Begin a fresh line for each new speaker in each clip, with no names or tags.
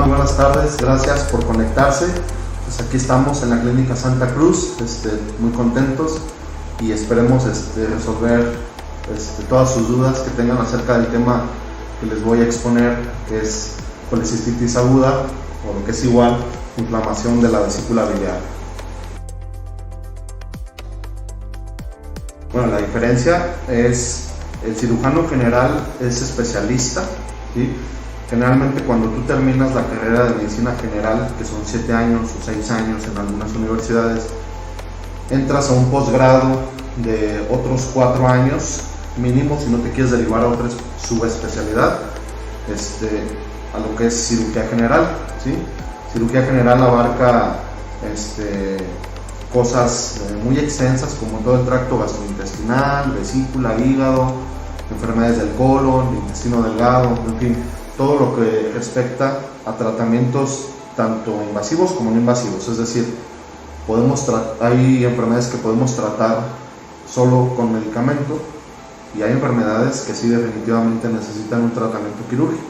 Buenas tardes, gracias por conectarse. Pues aquí estamos en la Clínica Santa Cruz, muy contentos y esperemos resolver todas sus dudas que tengan acerca del tema que les voy a exponer, que es colecistitis aguda, o lo que es igual, inflamación de la vesícula biliar. Bueno, la diferencia es, el cirujano general es especialista, ¿sí? Generalmente cuando tú terminas la carrera de medicina general, que son 7 años o 6 años en algunas universidades, entras a un posgrado de otros 4 años mínimo si no te quieres derivar a otra subespecialidad, a lo que es cirugía general, ¿sí? Cirugía general abarca cosas muy extensas como todo el tracto gastrointestinal, vesícula, hígado, enfermedades del colon, intestino delgado, en fin, todo lo que respecta a tratamientos tanto invasivos como no invasivos, es decir, hay enfermedades que podemos tratar solo con medicamento y hay enfermedades que sí definitivamente necesitan un tratamiento quirúrgico,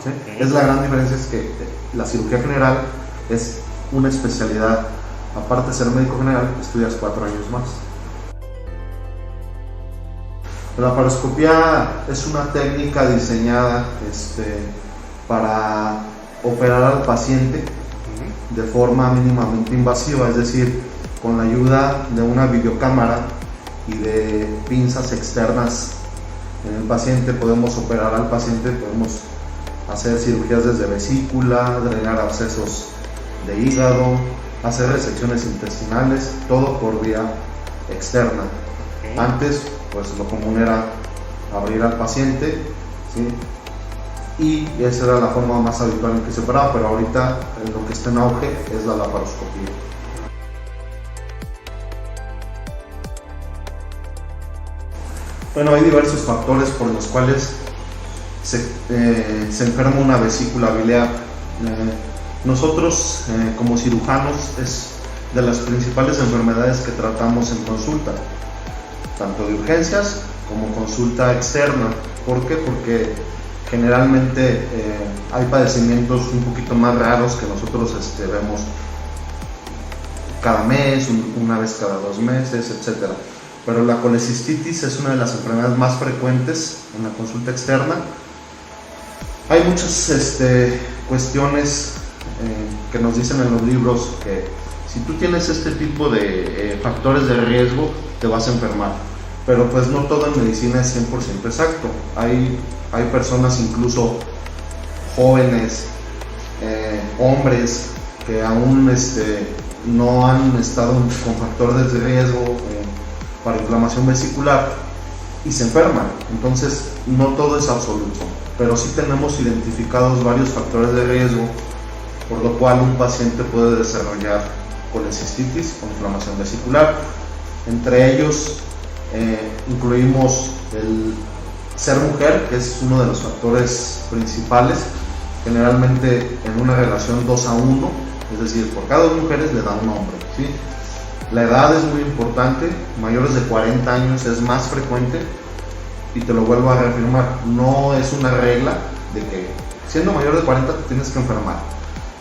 ¿sí? Es la gran diferencia, es que la cirugía general es una especialidad, aparte de ser médico general, estudias 4 años más. La laparoscopía es una técnica diseñada para operar al paciente de forma mínimamente invasiva, es decir, con la ayuda de una videocámara y de pinzas externas en el paciente podemos operar al paciente, podemos hacer cirugías desde vesícula, drenar abscesos de hígado, hacer resecciones intestinales, todo por vía externa. Antes, pues lo común era abrir al paciente, ¿sí? Y esa era la forma más habitual en que se operaba, pero ahorita lo que está en auge es la laparoscopía. Bueno, hay diversos factores por los cuales se enferma una vesícula biliar. Nosotros como cirujanos es de las principales enfermedades que tratamos en consulta, tanto de urgencias como consulta externa. ¿Por qué? Porque generalmente hay padecimientos un poquito más raros que nosotros vemos cada mes, una vez cada 2 meses, etc. Pero la colecistitis es una de las enfermedades más frecuentes en la consulta externa. Hay muchas cuestiones que nos dicen en los libros que si tú tienes este tipo de factores de riesgo te vas a enfermar, pero pues no todo en medicina es 100% exacto. Hay personas incluso jóvenes, hombres que aún no han estado con factores de riesgo para inflamación vesicular y se enferman. Entonces no todo es absoluto, pero sí tenemos identificados varios factores de riesgo por lo cual un paciente puede desarrollar colecistitis o inflamación vesicular. Entre ellos incluimos el ser mujer, que es uno de los factores principales, generalmente en una relación 2-1, es decir, por cada 2 mujeres le da un hombre, ¿sí? La edad es muy importante, mayores de 40 años es más frecuente, y te lo vuelvo a reafirmar, no es una regla de que siendo mayor de 40 te tienes que enfermar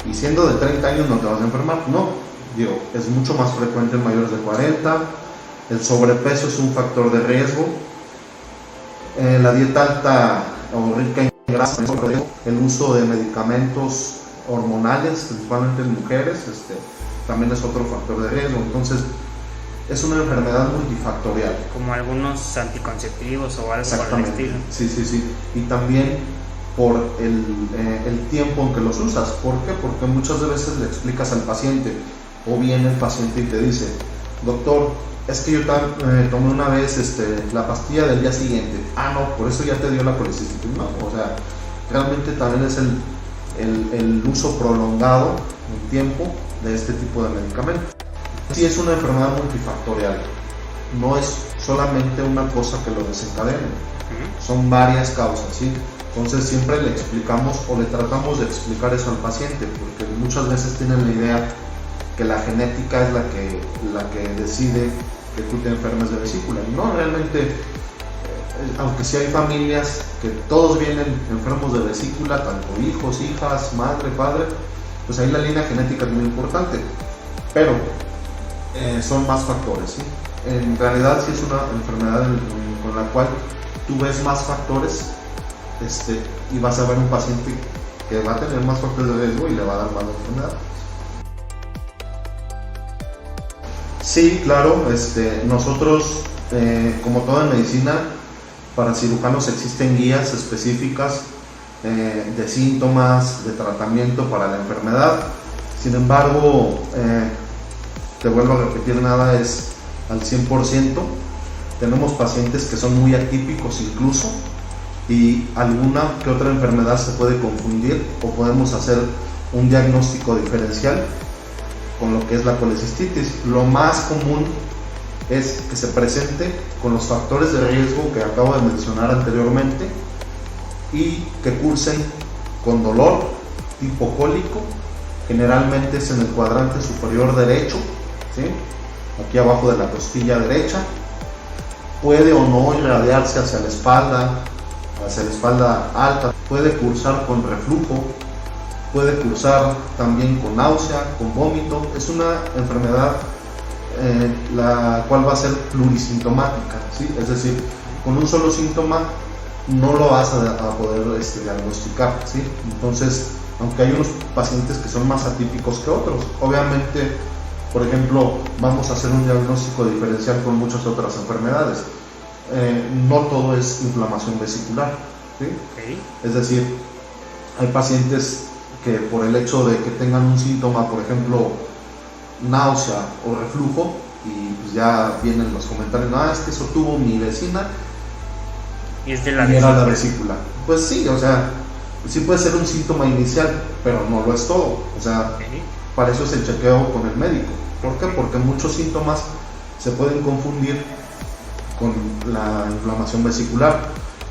y siendo de 30 años no te vas a enfermar, no, es mucho más frecuente en mayores de 40. El sobrepeso es un factor de riesgo, la dieta alta o rica en grasa, el uso de medicamentos hormonales, principalmente en mujeres, también es otro factor de riesgo. Entonces es una enfermedad multifactorial.
Como algunos anticonceptivos o algo por el estilo.
Sí. Y también por el tiempo en que los usas. ¿Por qué? Porque muchas veces le explicas al paciente, o viene el paciente y te dice, doctor, es que yo tomé una vez la pastilla del día siguiente. Ah, no, por eso ya te dio la colecistitis. No, o sea, realmente también es el uso prolongado en tiempo de este tipo de medicamentos. Sí, es una enfermedad multifactorial, no es solamente una cosa que lo desencadene, son varias causas, ¿sí? Entonces siempre le explicamos o le tratamos de explicar eso al paciente, porque muchas veces tienen la idea que la genética es la que decide que tú te enfermes de vesícula. No, realmente aunque sí hay familias que todos vienen enfermos de vesícula, tanto hijos, hijas, madre, padre, pues ahí la línea genética es muy importante, pero son más factores, ¿sí? En realidad sí es una enfermedad con la cual tú ves más factores, y vas a ver un paciente que va a tener más factores de riesgo y le va a dar más enfermedad. Sí, claro, nosotros, como todo en medicina, para cirujanos existen guías específicas de síntomas, de tratamiento para la enfermedad. Sin embargo, te vuelvo a repetir, nada es al 100%. Tenemos pacientes que son muy atípicos incluso, y alguna que otra enfermedad se puede confundir, o podemos hacer un diagnóstico diferencial con lo que es la colecistitis. Lo más común es que se presente con los factores de riesgo que acabo de mencionar anteriormente y que cursen con dolor tipo cólico. Generalmente es en el cuadrante superior derecho, ¿sí? Aquí abajo de la costilla derecha. Puede o no irradiarse hacia la espalda alta. Puede cursar con reflujo, puede cursar también con náusea, con vómito. Es una enfermedad la cual va a ser plurisintomática, ¿sí? Es decir, con un solo síntoma no lo vas a poder diagnosticar, ¿sí? Entonces, aunque hay unos pacientes que son más atípicos que otros, obviamente, por ejemplo, vamos a hacer un diagnóstico diferencial con muchas otras enfermedades. No todo es inflamación vesicular, ¿sí?
Okay.
Es decir, hay pacientes que por el hecho de que tengan un síntoma, por ejemplo, náusea o reflujo, y pues ya vienen los comentarios, es que eso tuvo mi vecina
y es de
y era la vesícula. Pues sí, o sea, sí puede ser un síntoma inicial, pero no lo es todo. O sea, para eso es el chequeo con el médico. ¿Por qué? Porque muchos síntomas se pueden confundir con la inflamación vesicular,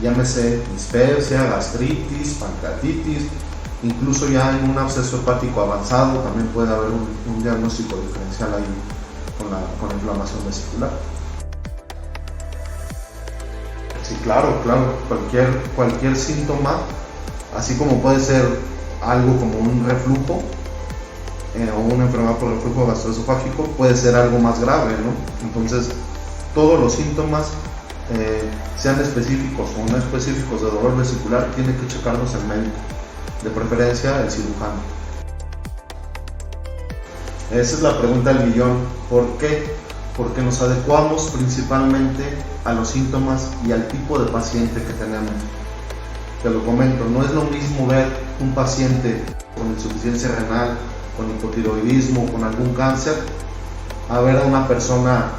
llámese dispepsia, gastritis, pancreatitis. Incluso ya en un absceso hepático avanzado también puede haber un diagnóstico diferencial ahí con la inflamación vesicular. Sí, claro, cualquier síntoma, así como puede ser algo como un reflujo o una enfermedad por reflujo gastroesofágico, puede ser algo más grave, ¿no? Entonces, todos los síntomas, sean específicos o no específicos de dolor vesicular, tiene que checarlos el médico, de preferencia el cirujano. Esa es la pregunta del millón. ¿Por qué? Porque nos adecuamos principalmente a los síntomas y al tipo de paciente que tenemos. Te lo comento, no es lo mismo ver un paciente con insuficiencia renal, con hipotiroidismo, con algún cáncer, a ver a una persona,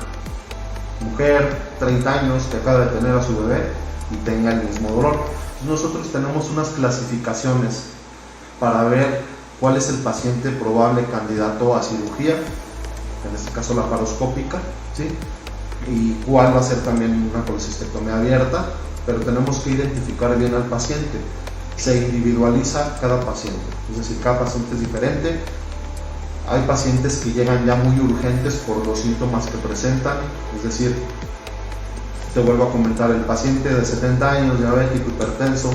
mujer, 30 años, que acaba de tener a su bebé y tenga el mismo dolor. Nosotros tenemos unas clasificaciones para ver cuál es el paciente probable candidato a cirugía, en este caso laparoscópica, ¿sí? Y cuál va a ser también una colecistectomía abierta, pero tenemos que identificar bien al paciente. Se individualiza cada paciente, es decir, cada paciente es diferente. Hay pacientes que llegan ya muy urgentes por los síntomas que presentan, es decir, te vuelvo a comentar, el paciente de 70 años, diabético, hipertenso,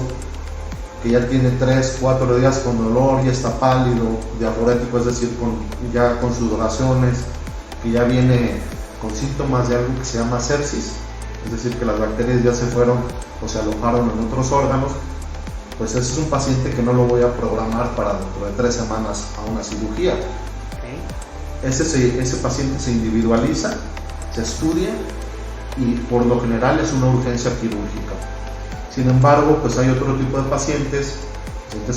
que ya tiene 3-4 días con dolor, ya está pálido, diaforético, es decir, ya con sudoraciones, que ya viene con síntomas de algo que se llama sepsis, es decir, que las bacterias ya se fueron o se alojaron en otros órganos, pues ese es un paciente que no lo voy a programar para dentro de 3 semanas a una cirugía. Ese paciente se individualiza, se estudia y por lo general es una urgencia quirúrgica. Sin embargo, pues hay otro tipo de pacientes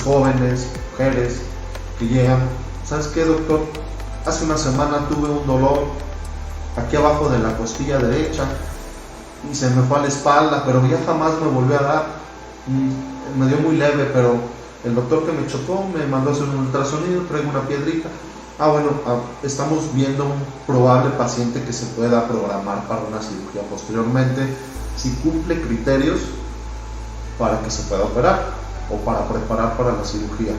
jóvenes, mujeres, que llegan, ¿sabes qué, doctor? Hace una semana tuve un dolor aquí abajo de la costilla derecha y se me fue a la espalda, pero ya jamás me volvió a dar. Me dio muy leve, pero el doctor que me chocó me mandó a hacer un ultrasonido, traigo una piedrita. Bueno, estamos viendo un probable paciente que se pueda programar para una cirugía posteriormente si cumple criterios para que se pueda operar o para preparar para la cirugía.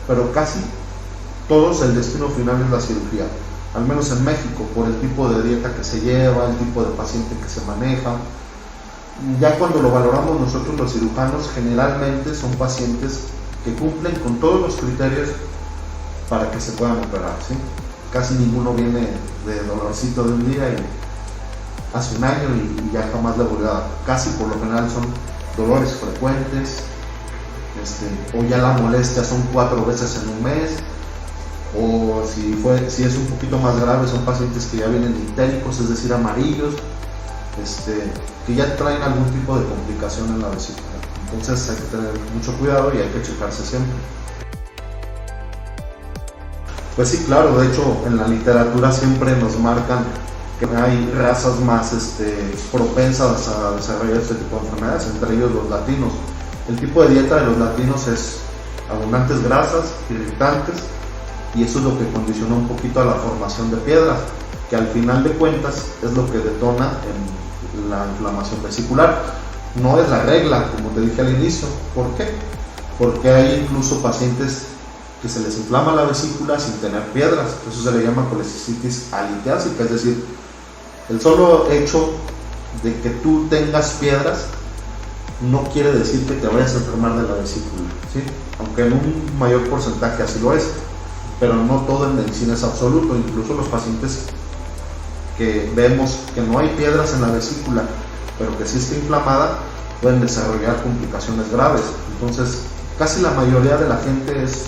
Pero casi todos el destino final es la cirugía, al menos en México, por el tipo de dieta que se lleva, el tipo de paciente que se maneja. Ya cuando lo valoramos nosotros los cirujanos, generalmente son pacientes que cumplen con todos los criterios para que se puedan operar, ¿sí? Casi ninguno viene de dolorcito de un día y hace un año y ya jamás le volvió a dar. Casi por lo general son dolores frecuentes, o ya la molestia son 4 veces en un mes, o si es un poquito más grave, son pacientes que ya vienen ictéricos, es decir, amarillos, que ya traen algún tipo de complicación en la vesícula. Entonces hay que tener mucho cuidado y hay que checarse siempre. Pues sí, claro, de hecho en la literatura siempre nos marcan que hay razas más propensas a desarrollar este tipo de enfermedades, entre ellos los latinos. El tipo de dieta de los latinos es abundantes grasas, irritantes, y eso es lo que condiciona un poquito a la formación de piedras, que al final de cuentas es lo que detona en la inflamación vesicular. No es la regla, como te dije al inicio. ¿Por qué? Porque hay incluso pacientes que se les inflama la vesícula sin tener piedras. Eso se le llama colecistitis alitiásica, es decir, el solo hecho de que tú tengas piedras no quiere decir que te vayas a enfermar de la vesícula, ¿sí? Aunque en un mayor porcentaje así lo es, pero no todo en medicina es absoluto. Incluso los pacientes que vemos que no hay piedras en la vesícula, pero que sí está inflamada, pueden desarrollar complicaciones graves. Entonces, casi la mayoría de la gente es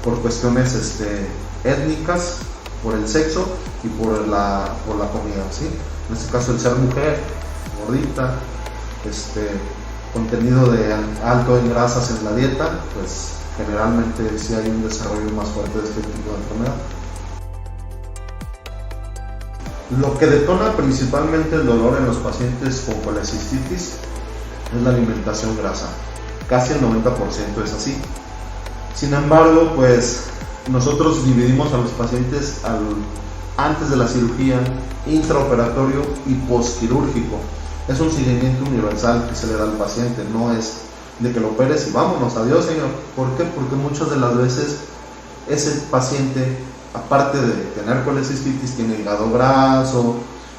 por cuestiones étnicas, por el sexo y por la comida, ¿sí? En este caso, el ser mujer, gordita, contenido de alto en grasas en la dieta, pues generalmente sí hay un desarrollo más fuerte de este tipo de enfermedad. Lo que detona principalmente el dolor en los pacientes con colecistitis es la alimentación grasa. Casi el 90% es así. Sin embargo, pues nosotros dividimos a los pacientes antes de la cirugía, intraoperatorio y postquirúrgico. Es un seguimiento universal que se le da al paciente, no es de que lo operes y vámonos, adiós señor. ¿Por qué? Porque muchas de las veces ese paciente, aparte de tener colecistitis, tiene hígado graso,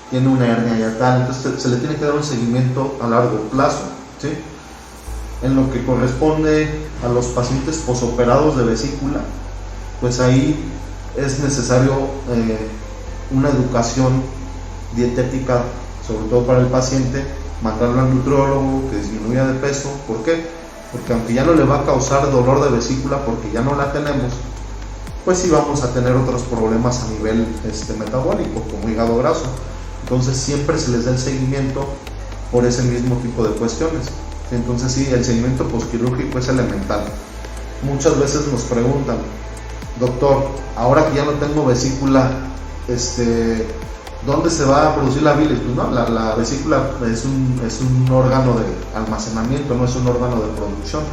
tiene una hernia hiatal, entonces se le tiene que dar un seguimiento a largo plazo, ¿sí? En lo que corresponde a los pacientes posoperados de vesícula, pues ahí es necesario una educación dietética, sobre todo para el paciente, mandarlo al nutriólogo, que disminuya de peso. ¿Por qué? Porque aunque ya no le va a causar dolor de vesícula porque ya no la tenemos, pues sí vamos a tener otros problemas a nivel metabólico, como hígado graso. Entonces siempre se les da el seguimiento por ese mismo tipo de cuestiones. Entonces sí, el seguimiento postquirúrgico es elemental. Muchas veces nos preguntan, doctor, ahora que ya no tengo vesícula, ¿dónde se va a producir la bilis? Pues no, la vesícula es un órgano de almacenamiento, no es un órgano de producción.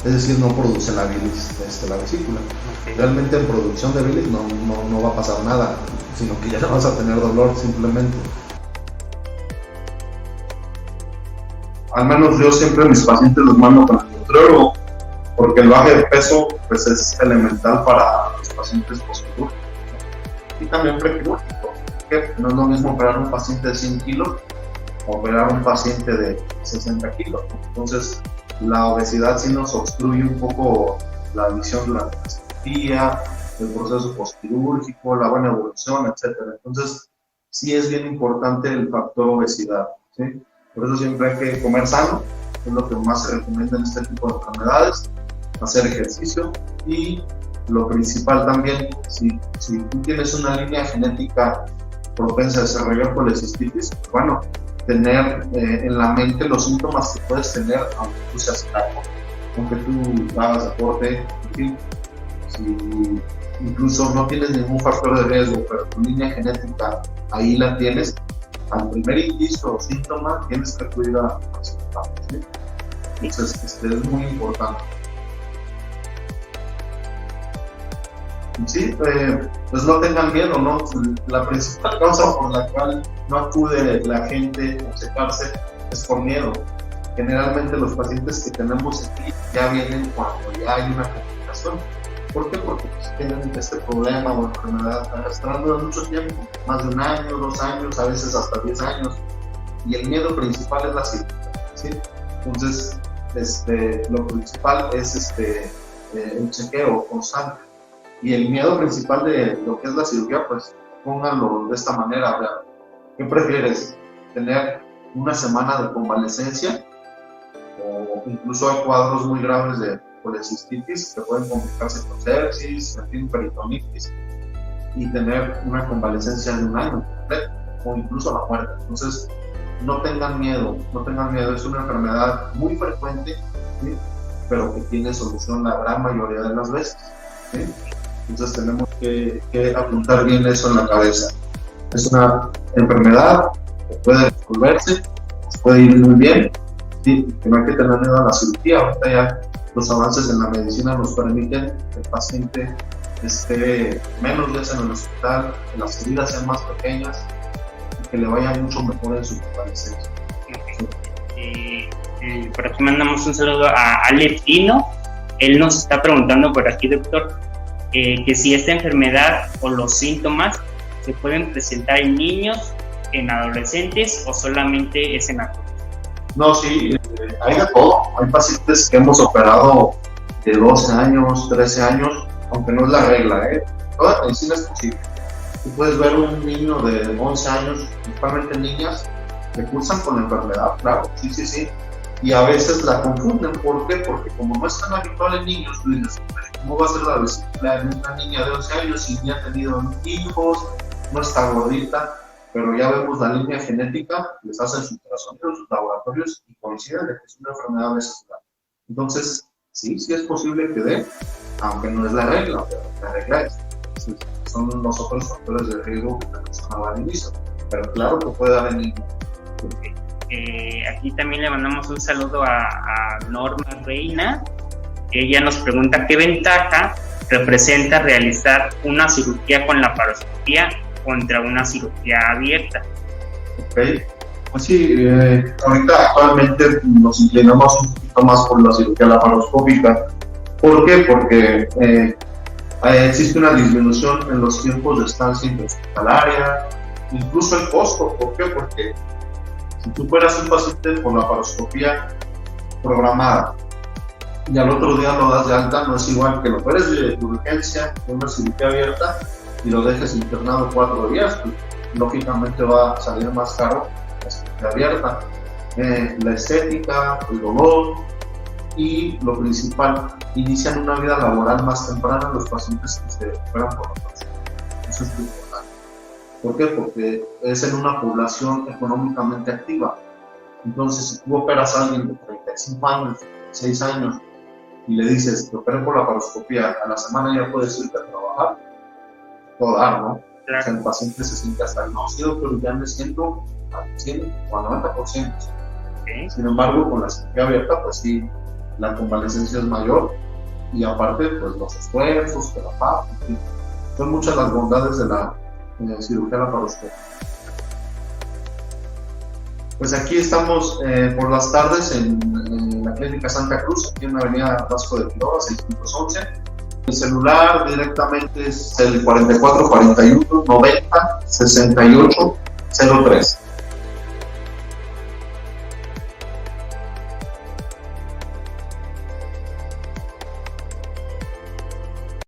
Es decir, no produce la bilis la vesícula. Okay. Realmente en producción de bilis no va a pasar nada, sino que ya no vas a tener dolor simplemente. Al menos yo siempre a mis pacientes los mando para el nutriólogo, porque el baje de peso pues es elemental para los pacientes postquirúrgicos y también prequirúrgicos. No es lo mismo operar a un paciente de 100 kilos o operar a un paciente de 60 kilos. Entonces, la obesidad sí nos obstruye un poco la visión durante la cirugía, el proceso postquirúrgico, la buena evolución, etc. Entonces, sí es bien importante el factor obesidad, ¿sí? Por eso siempre hay que comer sano, es lo que más se recomienda en este tipo de enfermedades, hacer ejercicio y lo principal también, si tú tienes una línea genética propensa a desarrollar colecistitis, bueno, tener en la mente los síntomas que puedes tener aunque tú seas flaco, aunque tú hagas deporte, en fin, si incluso no tienes ningún factor de riesgo, pero tu línea genética ahí la tienes, al primer indicio o síntoma tienes que acudir a consultar, ¿sí? Entonces es muy importante. Sí, pues no tengan miedo, ¿no? La principal causa por la cual no acude la gente a checarse es por miedo. Generalmente los pacientes que tenemos aquí ya vienen cuando ya hay una complicación. ¿Por qué? Porque pues, tienen este problema o enfermedad arrastrando mucho tiempo, más de 1 año, 2 años, a veces hasta 10 años. y el miedo principal es la cirugía, ¿sí? Entonces, lo principal es el chequeo constante, y el miedo principal de lo que es la cirugía, pues pónganlo de esta manera. ¿Qué prefieres? ¿Tener una semana de convalecencia? O incluso hay cuadros muy graves de colecistitis que pueden complicarse con sepsis, peritonitis, y tener una convalecencia de un año completo, o incluso la muerte. Entonces, no tengan miedo, es una enfermedad muy frecuente, ¿sí? Pero que tiene solución la gran mayoría de las veces, ¿sí? Entonces tenemos que apuntar bien eso en la cabeza. Es una enfermedad que puede resolverse, puede ir muy bien, ¿sí? Que no hay que tener miedo a la cirugía. Ahorita ya los avances en la medicina nos permiten que el paciente esté menos días en el hospital, que las heridas sean más pequeñas y que le vaya mucho mejor en su convalecencia.
Por aquí mandamos un saludo a Ale Pino. Él nos está preguntando por aquí, doctor, que si esta enfermedad o los síntomas se pueden presentar en niños, en adolescentes, o solamente es en adultos.
No, sí, hay de todo. Hay pacientes que hemos operado de 12 años, 13 años, aunque no es la regla, Toda medicina es posible. Tú puedes ver un niño de 11 años, principalmente niñas, que cursan con la enfermedad, claro, sí. Y a veces la confunden. ¿Por qué? Porque como no es tan habitual en niños, tú dices, ¿cómo va a ser la vesícula en una niña de 11 años y ni ha tenido hijos, no está gordita? Pero ya vemos la línea genética, les hacen sus ultrasonidos, sus laboratorios y coinciden de que es una enfermedad vesícula. Entonces, sí es posible que dé, aunque no es la regla, pero la regla es, son los otros factores de riesgo que te mencionaba al inicio. Pero claro que puede dar en niños.
Aquí también le mandamos un saludo a Norma Reina. Ella nos pregunta qué ventaja representa realizar una cirugía con laparoscopía contra una cirugía abierta.
Ok, pues sí, ahorita actualmente nos inclinamos un poquito más por la cirugía laparoscópica. ¿Por qué? Porque existe una disminución en los tiempos de estancia intrahospitalaria, incluso el costo. ¿Por qué? Porque si tú fueras un paciente por laparoscopía programada y al otro día lo das de alta, no es igual que lo operes de urgencia de una cirugía abierta y lo dejes internado 4 días, pues, lógicamente va a salir más caro la cirugía abierta. La estética, el dolor y lo principal, inician una vida laboral más temprana los pacientes que se operan por laparoscopía. Eso es muy importante. ¿Por qué? Porque es en una población económicamente activa. Entonces, si tú operas a alguien de 35 años, 36 años, y le dices, te operé por laparoscopía, a la semana ya puedes irte a trabajar, todo dar, ¿no? Claro. O sea, el paciente se siente hasta no, sí, pero ya me siento al 100 o al 90%. Okay. Sin embargo, con la cirugía abierta, pues sí, la convalecencia es mayor, y aparte, pues los esfuerzos, que la paz, son muchas las bondades de la cirugía laparoscópica. Pues aquí estamos por las tardes en la Clínica Santa Cruz, aquí en la avenida Vasco de Quiroga, 611. El celular directamente es el 44 41 90 68 03.